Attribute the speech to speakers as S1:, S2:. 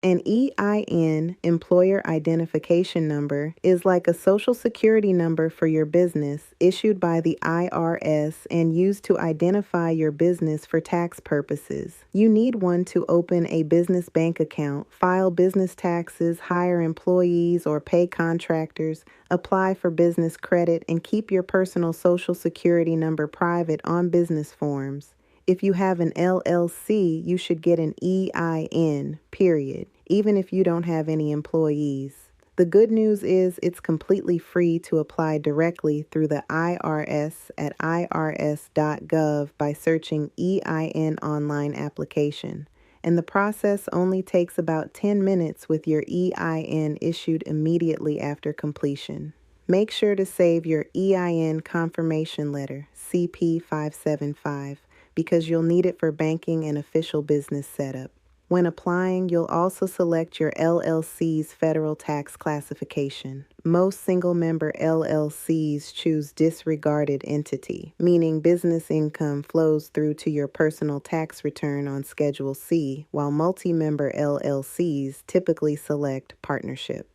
S1: An EIN, Employer Identification Number, is like a social security number for your business issued by the IRS and used to identify your business for tax purposes. You need one to open a business bank account, file business taxes, hire employees or pay contractors, apply for business credit, and keep your personal social security number private on business forms. If you have an LLC, you should get an EIN, period, even if you don't have any employees. The good news is it's completely free to apply directly through the IRS at irs.gov by searching EIN online application. And the process only takes about 10 minutes with your EIN issued immediately after completion. Make sure to save your EIN confirmation letter, CP 575, because you'll need it for banking and official business setup. When applying, you'll also select your LLC's federal tax classification. Most single-member LLCs choose disregarded entity, meaning business income flows through to your personal tax return on Schedule C, while multi-member LLCs typically select partnership.